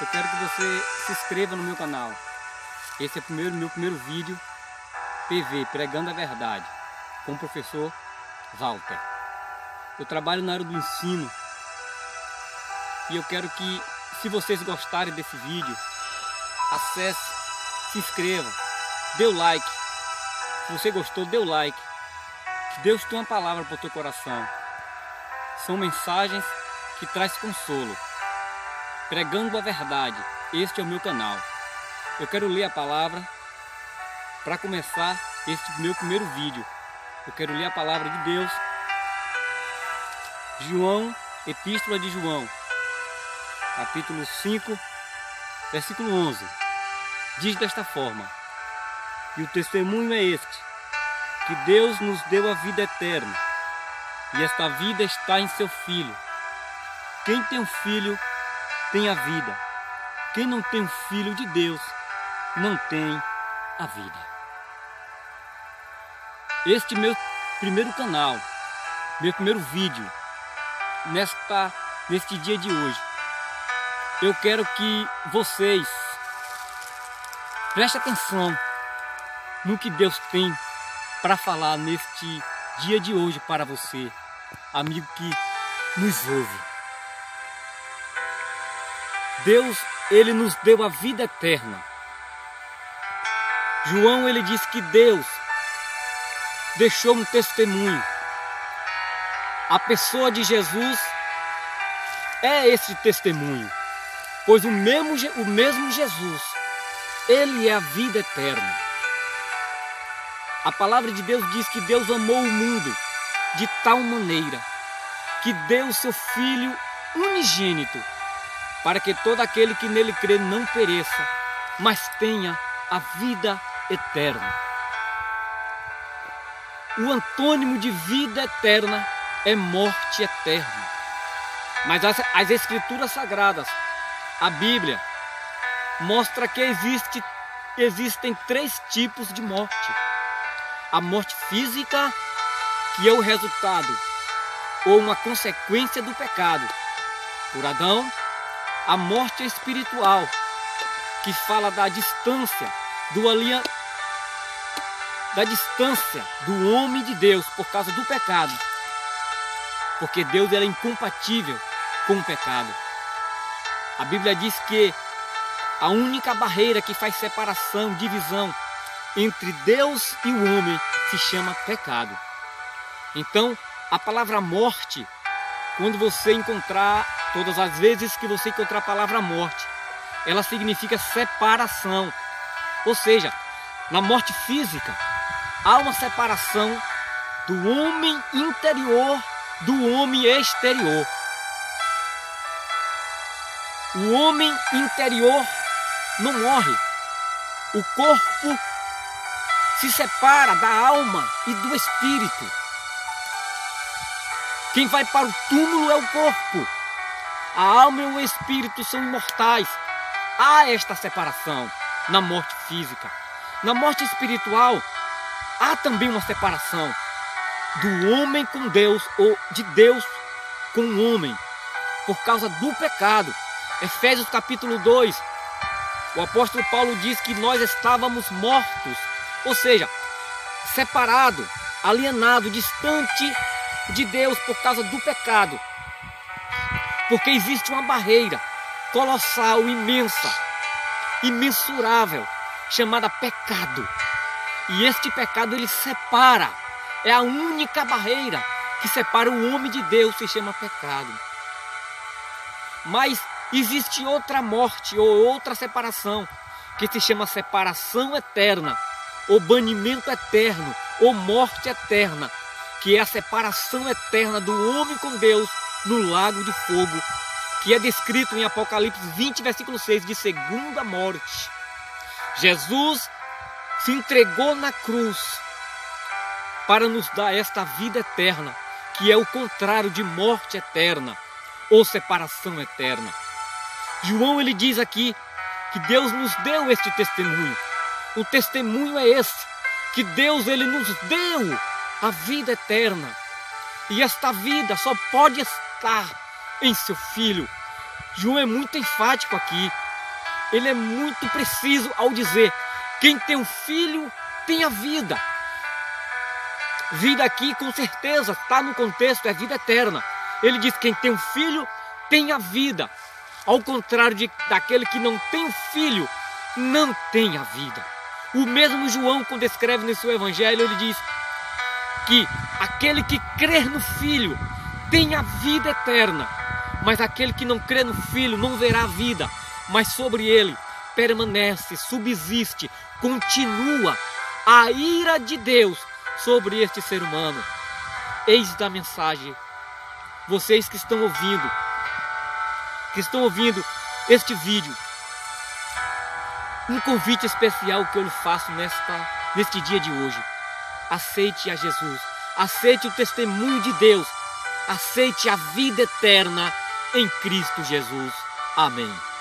Eu quero que você se inscreva no meu canal. Esse é o meu primeiro vídeo PV, Pregando a Verdade, com o professor Walter. Eu trabalho na área do ensino e eu quero que, se vocês gostarem desse vídeo, acesse, se inscreva, dê o like. Se você gostou, dê o like. Que Deus tem uma palavra para o teu coração. São mensagens que trazem consolo. Pregando a Verdade, este é o meu canal. Eu quero ler a palavra para começar este meu primeiro vídeo. Eu quero ler a palavra de Deus. João, Epístola de João, capítulo 5, versículo 11. Diz desta forma: e o testemunho é este, que Deus nos deu a vida eterna, e esta vida está em seu Filho. Quem tem um filho tem a vida. Quem não tem um filho de Deus não tem a vida. Este meu primeiro canal, meu primeiro vídeo, neste dia de hoje, eu quero que vocês prestem atenção no que Deus tem para falar neste dia de hoje para você, amigo que nos ouve. Deus, Ele nos deu a vida eterna. João, ele diz que Deus deixou um testemunho. A pessoa de Jesus é esse testemunho, pois o mesmo Jesus, Ele é a vida eterna. A palavra de Deus diz que Deus amou o mundo de tal maneira que deu seu Filho unigênito, para que todo aquele que nele crê não pereça, mas tenha a vida eterna. O antônimo de vida eterna é morte eterna. Mas as Escrituras Sagradas, a Bíblia, mostra que existem três tipos de morte. A morte física, que é o resultado ou uma consequência do pecado por Adão. A morte espiritual, que fala da distância do homem de Deus por causa do pecado, porque Deus era incompatível com o pecado. A Bíblia diz que a única barreira que faz separação, divisão entre Deus e o homem se chama pecado. Então, a palavra morte, quando você encontrar, todas as vezes que você encontrar a palavra morte, ela significa separação. Ou seja, na morte física, há uma separação do homem interior do homem exterior. O homem interior não morre. O corpo se separa da alma e do espírito. Quem vai para o túmulo é o corpo. A alma e o espírito são imortais. Há esta separação na morte física. Na morte espiritual, há também uma separação do homem com Deus, ou de Deus com o homem, por causa do pecado. Efésios capítulo 2, o apóstolo Paulo diz que nós estávamos mortos, ou seja, separado, alienado, distante de Deus por causa do pecado. Porque existe uma barreira colossal, imensa, imensurável, chamada pecado. E este pecado, ele separa. É a única barreira que separa o homem de Deus, se chama pecado. Mas existe outra morte ou outra separação, que se chama separação eterna, ou banimento eterno, ou morte eterna, que é a separação eterna do homem com Deus no lago de fogo, que é descrito em Apocalipse 20, versículo 6, de segunda morte. Jesus se entregou na cruz para nos dar esta vida eterna, que é o contrário de morte eterna ou separação eterna. João, ele diz aqui que Deus nos deu este testemunho. O testemunho é esse, que Deus, ele nos deu a vida eterna. E esta vida só pode estar em seu Filho. João é muito enfático aqui. ele é muito preciso ao dizer: quem tem um filho tem a vida. Vida aqui com certeza está no contexto, é vida eterna. Ele diz: quem tem um filho tem a vida. Ao contrário daquele que não tem um filho, não tem a vida. O mesmo João, quando escreve no seu evangelho, ele diz que aquele que crer no Filho tem a vida eterna, mas aquele que não crê no Filho não verá a vida, mas sobre ele permanece, subsiste, continua a ira de Deus sobre este ser humano. Eis da mensagem. Vocês que estão ouvindo este vídeo, um convite especial que eu lhe faço neste dia de hoje: aceite a Jesus, aceite o testemunho de Deus, aceite a vida eterna em Cristo Jesus. Amém.